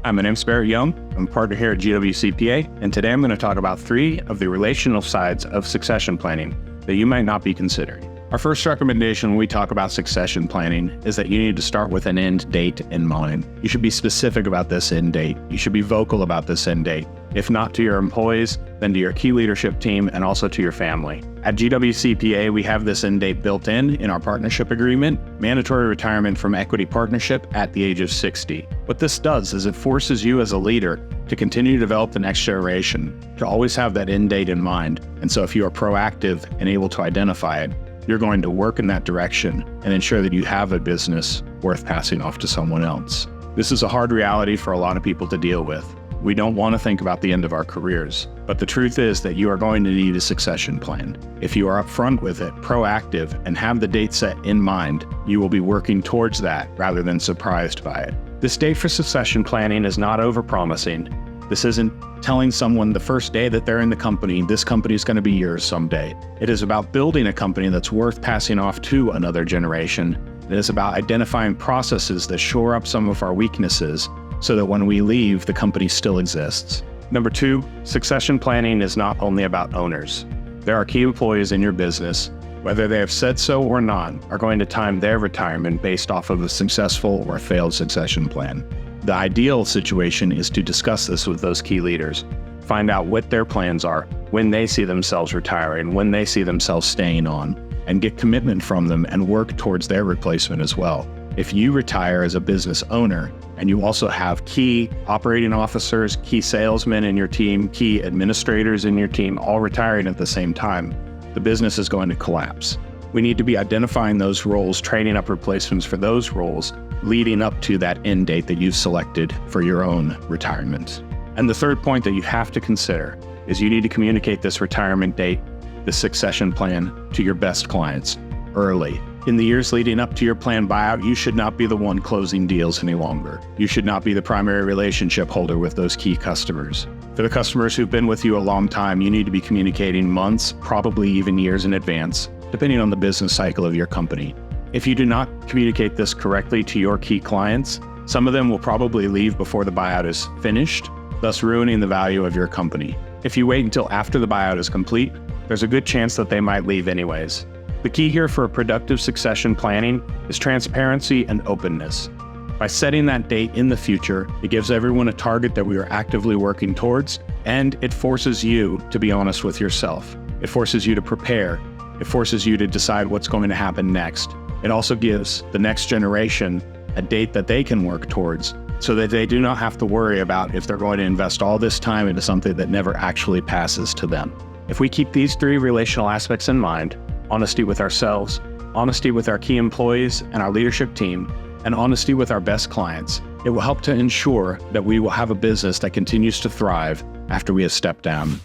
Hi, my name's Barrett Young. I'm a partner here at GWCPA, and today I'm going to talk about 3 of the relational sides of succession planning that you might not be considering. Our first recommendation when we talk about succession planning is that you need to start with an end date in mind. You should be specific about this end date. You should be vocal about this end date. If not to your employees, then to your key leadership team and also to your family. At GWCPA, we have this end date built in our partnership agreement, mandatory retirement from equity partnership at the age of 60. What this does is it forces you as a leader to continue to develop the next generation, to always have that end date in mind. And so if you are proactive and able to identify it, you're going to work in that direction and ensure that you have a business worth passing off to someone else. This is a hard reality for a lot of people to deal with. We don't want to think about the end of our careers, but the truth is that you are going to need a succession plan. If you are upfront with it, proactive, and have the date set in mind, you will be working towards that rather than surprised by it. This date for succession planning is not overpromising. This isn't telling someone the first day that they're in the company, this company is going to be yours someday. It is about building a company that's worth passing off to another generation. It is about identifying processes that shore up some of our weaknesses so that when we leave, the company still exists. Number 2, succession planning is not only about owners. There are key employees in your business, whether they have said so or not, are going to time their retirement based off of a successful or failed succession plan. The ideal situation is to discuss this with those key leaders, find out what their plans are, when they see themselves retiring, when they see themselves staying on, and get commitment from them and work towards their replacement as well. If you retire as a business owner and you also have key operating officers, key salesmen in your team, key administrators in your team, all retiring at the same time, the business is going to collapse. We need to be identifying those roles, training up replacements for those roles, leading up to that end date that you've selected for your own retirement. And the third point that you have to consider is you need to communicate this retirement date, the succession plan, to your best clients early. In the years leading up to your planned buyout, you should not be the one closing deals any longer. You should not be the primary relationship holder with those key customers. For the customers who've been with you a long time, you need to be communicating months, probably even years in advance, depending on the business cycle of your company. If you do not communicate this correctly to your key clients, some of them will probably leave before the buyout is finished, thus ruining the value of your company. If you wait until after the buyout is complete, there's a good chance that they might leave anyways. The key here for a productive succession planning is transparency and openness. By setting that date in the future, it gives everyone a target that we are actively working towards, and it forces you to be honest with yourself. It forces you to prepare. It forces you to decide what's going to happen next. It also gives the next generation a date that they can work towards so that they do not have to worry about if they're going to invest all this time into something that never actually passes to them. If we keep these 3 relational aspects in mind, honesty with ourselves, honesty with our key employees and our leadership team, and honesty with our best clients, it will help to ensure that we will have a business that continues to thrive after we have stepped down.